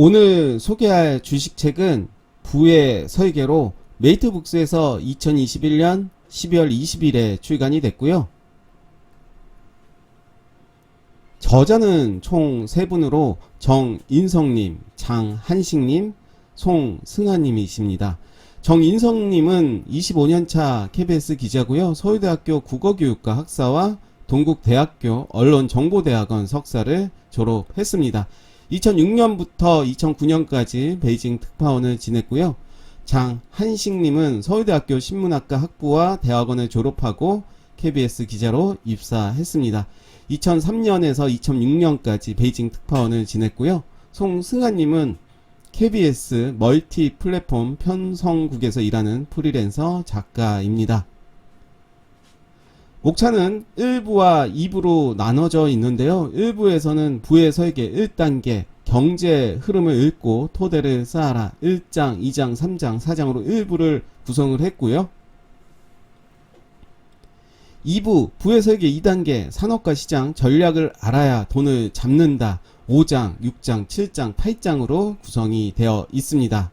오늘 소개할 주식책은 부의 설계로 메이트북스에서 2021년 12월 20일에 출간이 됐고요. 저자는 총 3분으로 정인성님, 장한식님, 송승환님이십니다. 정인성님은 25년차 KBS 기자고요. 서울대학교 국어교육과 학사와 동국대학교 언론정보대학원 석사를 졸업했습니다. 2006년부터 2009년까지 베이징 특파원을 지냈고요. 장한식님은 서울대학교 신문학과 학부와 대학원을 졸업하고 KBS 기자로 입사했습니다. 2003년에서 2006년까지 베이징 특파원을 지냈고요. 송승환님은 KBS 멀티 플랫폼 편성국에서 일하는 프리랜서 작가입니다. 목차는 1부와 2부로 나눠져 있는데요. 1부에서는 부의 설계 1단계 경제 흐름을 읽고 토대를 쌓아라 1장, 2장, 3장, 4장으로 1부를 구성을 했고요. 2부 부의 설계 2단계 산업과 시장 전략을 알아야 돈을 잡는다 5장, 6장, 7장, 8장으로 구성이 되어 있습니다.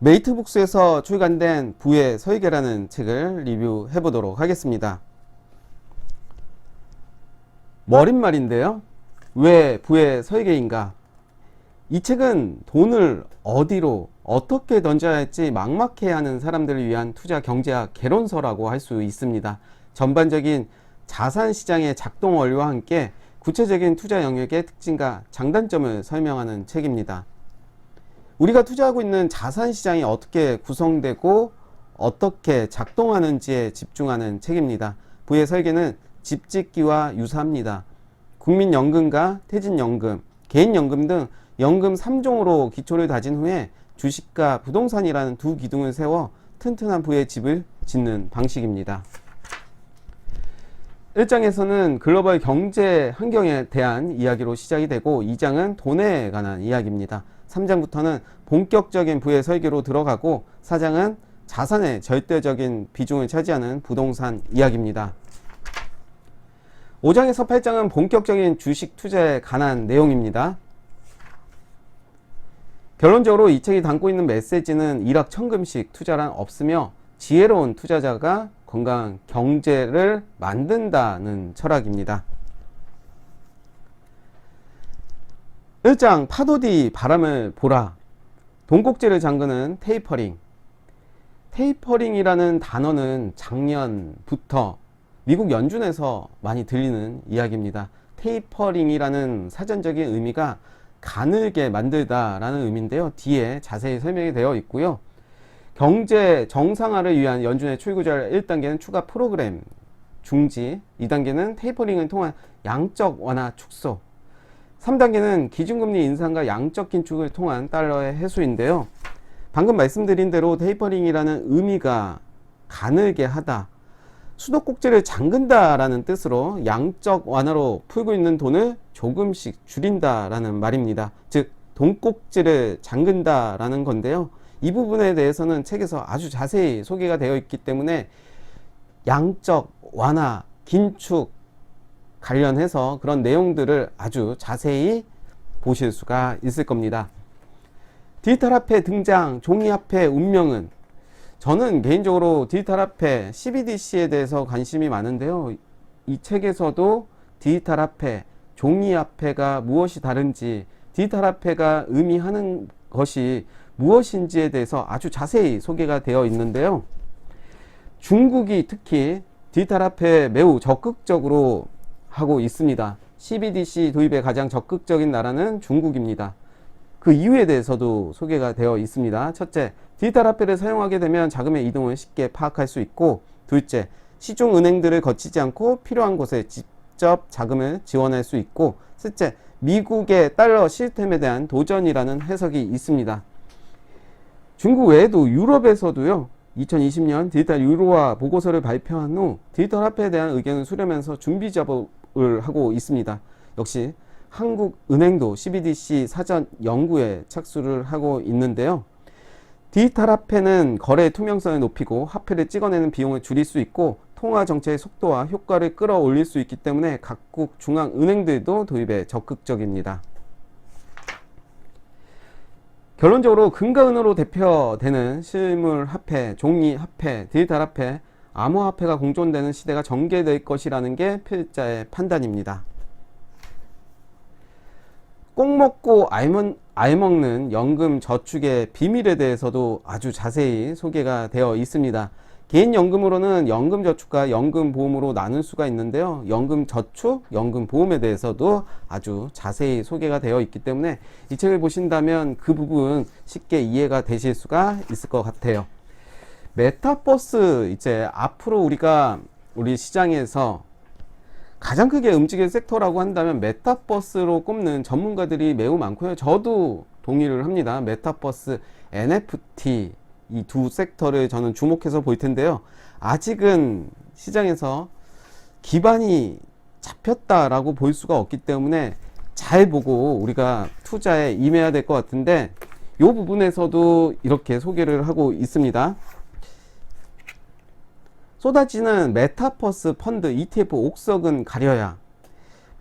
메이트북스에서 출간된 부의 설계라는 책을 리뷰해 보도록 하겠습니다. 머릿말인데요. 왜 부의 설계인가? 이 책은 돈을 어디로 어떻게 던져야 할지 막막해하는 사람들을 위한 투자 경제학 개론서라고 할 수 있습니다. 전반적인 자산시장의 작동 원리와 함께 구체적인 투자 영역의 특징과 장단점을 설명하는 책입니다. 우리가 투자하고 있는 자산시장이 어떻게 구성되고 어떻게 작동하는지에 집중하는 책입니다. 부의 설계는 집짓기와 유사합니다. 국민연금과 퇴직연금, 개인연금 등 연금 3종으로 기초를 다진 후에 주식과 부동산이라는 두 기둥을 세워 튼튼한 부의 집을 짓는 방식입니다. 1장에서는 글로벌 경제 환경에 대한 이야기로 시작이 되고 2장은 돈에 관한 이야기입니다. 3장부터는 본격적인 부의 설계로 들어가고 4장은 자산의 절대적인 비중을 차지하는 부동산 이야기입니다. 5장에서 8장은 본격적인 주식 투자에 관한 내용입니다. 결론적으로 이 책이 담고 있는 메시지는 일확천금식 투자란 없으며 지혜로운 투자자가 건강한 경제를 만든다는 철학입니다. 1장 파도 뒤 바람을 보라. 돈꼭지를 잠그는 테이퍼링. 테이퍼링이라는 단어는 작년부터 미국 연준에서 많이 들리는 이야기입니다. 테이퍼링이라는 사전적인 의미가 가늘게 만들다 라는 의미인데요. 뒤에 자세히 설명이 되어 있고요. 경제 정상화를 위한 연준의 출구절 1단계는 추가 프로그램 중지, 2단계는 테이퍼링을 통한 양적 완화 축소, 3단계는 기준금리 인상과 양적 긴축을 통한 달러의 해소인데요. 방금 말씀드린 대로 테이퍼링이라는 의미가 가늘게 하다, 수도꼭지를 잠근다 라는 뜻으로 양적 완화로 풀고 있는 돈을 조금씩 줄인다 라는 말입니다. 즉 돈꼭지를 잠근다 라는 건데요. 이 부분에 대해서는 책에서 아주 자세히 소개가 되어 있기 때문에 양적 완화, 긴축 관련해서 그런 내용들을 아주 자세히 보실 수가 있을 겁니다. 디지털 화폐 등장, 종이 화폐 운명은? 저는 개인적으로 디지털 화폐 CBDC에 대해서 관심이 많은데요. 이 책에서도 디지털 화폐, 종이 화폐가 무엇이 다른지, 디지털 화폐가 의미하는 것이 무엇인지에 대해서 아주 자세히 소개가 되어 있는데요. 중국이 특히 디지털 화폐에 매우 적극적으로 하고 있습니다. CBDC 도입에 가장 적극적인 나라는 중국입니다. 그 이유에 대해서도 소개가 되어 있습니다. 첫째, 디지털 화폐를 사용하게 되면 자금의 이동을 쉽게 파악할 수 있고, 둘째, 시중 은행들을 거치지 않고 필요한 곳에 직접 자금을 지원할 수 있고, 셋째, 미국의 달러 시스템에 대한 도전이라는 해석이 있습니다. 중국 외에도 유럽에서도요, 2020년 디지털 유로화 보고서를 발표한 후 디지털 화폐에 대한 의견을 수렴하면서 준비 작업을 하고 있습니다. 역시 한국은행도 CBDC 사전 연구에 착수를 하고 있는데요. 디지털 화폐는 거래의 투명성을 높이고 화폐를 찍어내는 비용을 줄일 수 있고 통화 정책의 속도와 효과를 끌어올릴 수 있기 때문에 각국 중앙은행들도 도입에 적극적입니다. 결론적으로 금가은으로 대표되는 실물화폐, 종이화폐, 디지털화폐, 암호화폐가 공존되는 시대가 전개될 것이라는 게 필자의 판단입니다. 꼭 먹고 알먹는 연금 저축의 비밀에 대해서도 아주 자세히 소개가 되어 있습니다. 개인연금으로는 연금저축과 연금보험으로 나눌 수가 있는데요. 연금저축, 연금보험에 대해서도 아주 자세히 소개가 되어 있기 때문에 이 책을 보신다면 그 부분 쉽게 이해가 되실 수가 있을 것 같아요. 메타버스, 이제 앞으로 우리 시장에서 가장 크게 움직일 섹터라고 한다면 메타버스로 꼽는 전문가들이 매우 많고요. 저도 동의를 합니다. 메타버스, NFT 이 두 섹터를 저는 주목해서 볼 텐데요. 아직은 시장에서 기반이 잡혔다라고 볼 수가 없기 때문에 잘 보고 우리가 투자에 임해야 될 것 같은데 이 부분에서도 이렇게 소개를 하고 있습니다. 쏟아지는 메타버스 펀드 ETF 옥석은 가려야.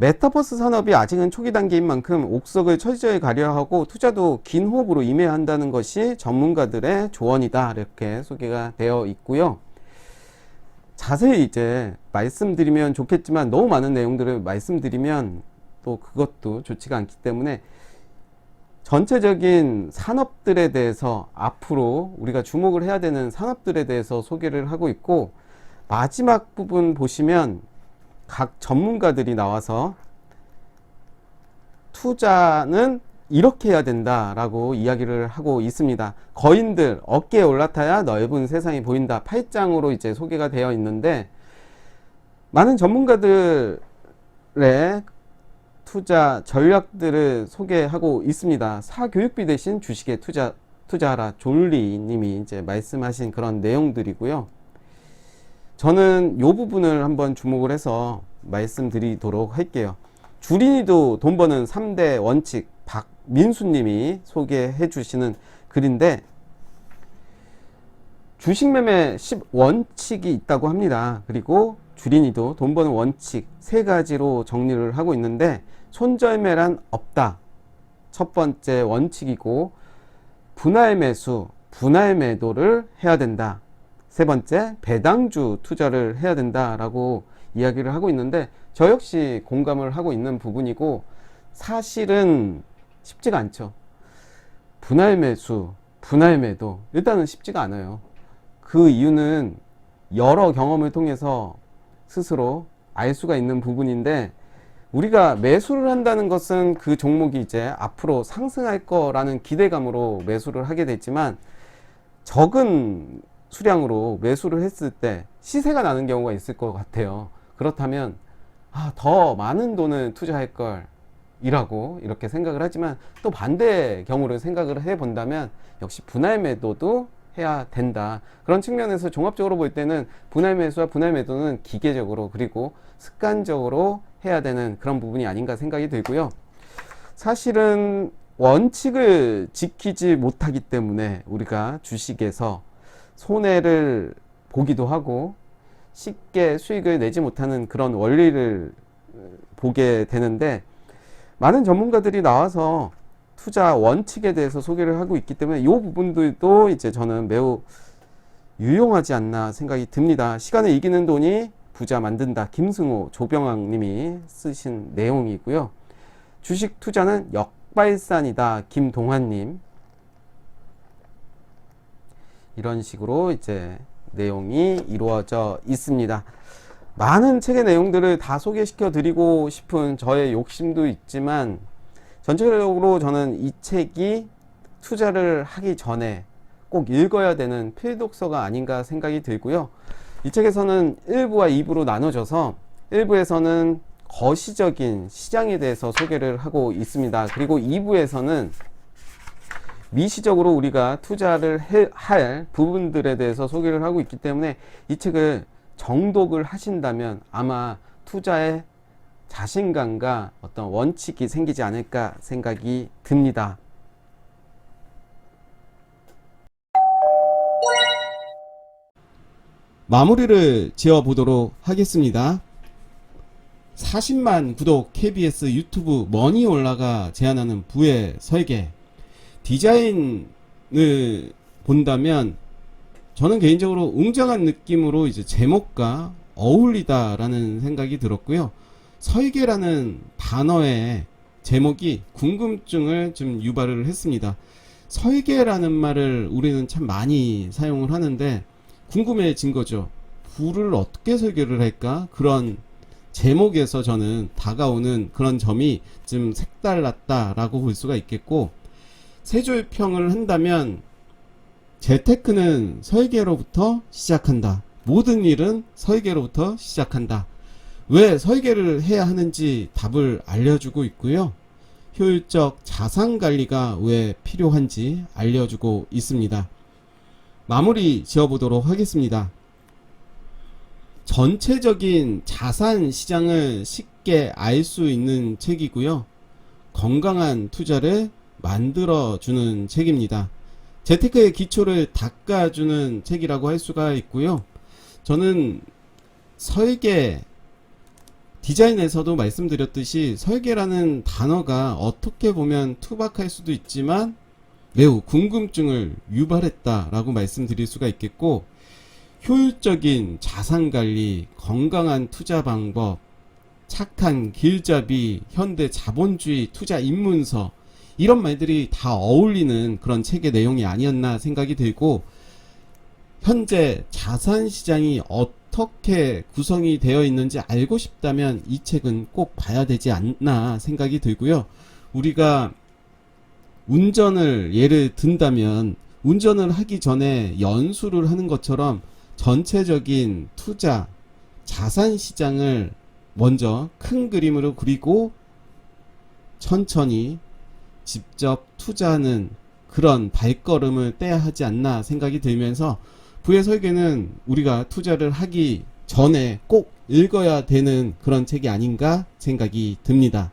메타버스 산업이 아직은 초기 단계인 만큼 옥석을 철저히 가려야 하고 투자도 긴 호흡으로 임해야 한다는 것이 전문가들의 조언이다. 이렇게 소개가 되어 있고요. 자세히 이제 말씀드리면 좋겠지만 너무 많은 내용들을 말씀드리면 또 그것도 좋지가 않기 때문에 전체적인 산업들에 대해서 앞으로 우리가 주목을 해야 되는 산업들에 대해서 소개를 하고 있고 마지막 부분 보시면 각 전문가들이 나와서 투자는 이렇게 해야 된다라고 이야기를 하고 있습니다. 거인들 어깨에 올라타야 넓은 세상이 보인다. 8장으로 이제 소개가 되어 있는데 많은 전문가들의 투자 전략들을 소개하고 있습니다. 사교육비 대신 주식에 투자하라. 존리 님이 이제 말씀하신 그런 내용들이고요. 저는 이 부분을 한번 주목을 해서 말씀드리도록 할게요. 주린이도 돈 버는 3대 원칙, 박민수님이 소개해 주시는 글인데 주식 매매 10원칙이 있다고 합니다. 그리고 주린이도 돈 버는 원칙 3가지로 정리를 하고 있는데 손절매란 없다. 첫 번째 원칙이고 분할 매수, 분할 매도를 해야 된다. 세 번째, 배당주 투자를 해야 된다라고 이야기를 하고 있는데 저 역시 공감을 하고 있는 부분이고 사실은 쉽지가 않죠. 분할 매수, 분할 매도 일단은 쉽지가 않아요. 그 이유는 여러 경험을 통해서 스스로 알 수가 있는 부분인데 우리가 매수를 한다는 것은 그 종목이 이제 앞으로 상승할 거라는 기대감으로 매수를 하게 됐지만 적은 수량으로 매수를 했을 때 시세가 나는 경우가 있을 것 같아요. 그렇다면 더 많은 돈을 투자할 걸 이라고 이렇게 생각을 하지만 또 반대 경우를 생각을 해 본다면 역시 분할 매도도 해야 된다. 그런 측면에서 종합적으로 볼 때는 분할 매수와 분할 매도는 기계적으로 그리고 습관적으로 해야 되는 그런 부분이 아닌가 생각이 들고요. 사실은 원칙을 지키지 못하기 때문에 우리가 주식에서 손해를 보기도 하고 쉽게 수익을 내지 못하는 그런 원리를 보게 되는데 많은 전문가들이 나와서 투자 원칙에 대해서 소개를 하고 있기 때문에 이 부분들도 이제 저는 매우 유용하지 않나 생각이 듭니다. 시간을 이기는 돈이 부자 만든다. 김승호, 조병학 님이 쓰신 내용이고요. 주식 투자는 역발산이다. 김동환 님. 이런 식으로 이제 내용이 이루어져 있습니다. 많은 책의 내용들을 다 소개시켜 드리고 싶은 저의 욕심도 있지만 전체적으로 저는 이 책이 투자를 하기 전에 꼭 읽어야 되는 필독서가 아닌가 생각이 들고요. 이 책에서는 1부와 2부로 나눠져서 1부에서는 거시적인 시장에 대해서 소개를 하고 있습니다. 그리고 2부에서는 미시적으로 우리가 투자를 할 부분들에 대해서 소개를 하고 있기 때문에 이 책을 정독을 하신다면 아마 투자에 자신감과 어떤 원칙이 생기지 않을까 생각이 듭니다. 마무리를 지어 보도록 하겠습니다. 40만 구독 KBS 유튜브 머니 올라가 제안하는 부의 설계. 디자인을 본다면 저는 개인적으로 웅장한 느낌으로 이제 제목과 어울리다라는 생각이 들었고요. 설계라는 단어의 제목이 궁금증을 좀 유발을 했습니다. 설계라는 말을 우리는 참 많이 사용을 하는데 궁금해진 거죠. 부를 어떻게 설계를 할까? 그런 제목에서 저는 다가오는 그런 점이 좀 색달랐다라고 볼 수가 있겠고, 세조평을 한다면 재테크는 설계로부터 시작한다. 모든 일은 설계로부터 시작한다. 왜 설계를 해야 하는지 답을 알려주고 있고요. 효율적 자산 관리가 왜 필요한지 알려주고 있습니다. 마무리 지어보도록 하겠습니다. 전체적인 자산 시장을 쉽게 알 수 있는 책이고요. 건강한 투자를 만들어주는 책입니다. 재테크의 기초를 닦아주는 책이라고 할 수가 있고요. 저는 설계, 디자인에서도 말씀드렸듯이 설계라는 단어가 어떻게 보면 투박할 수도 있지만 매우 궁금증을 유발했다라고 말씀드릴 수가 있겠고, 효율적인 자산관리, 건강한 투자 방법, 착한 길잡이, 현대 자본주의 투자 입문서, 이런 말들이 다 어울리는 그런 책의 내용이 아니었나 생각이 들고, 현재 자산시장이 어떻게 구성이 되어 있는지 알고 싶다면 이 책은 꼭 봐야 되지 않나 생각이 들고요. 우리가 운전을 예를 든다면 운전을 하기 전에 연수를 하는 것처럼 전체적인 투자, 자산시장을 먼저 큰 그림으로 그리고 천천히 직접 투자하는 그런 발걸음을 떼야 하지 않나 생각이 들면서, 부의 설계는 우리가 투자를 하기 전에 꼭 읽어야 되는 그런 책이 아닌가 생각이 듭니다.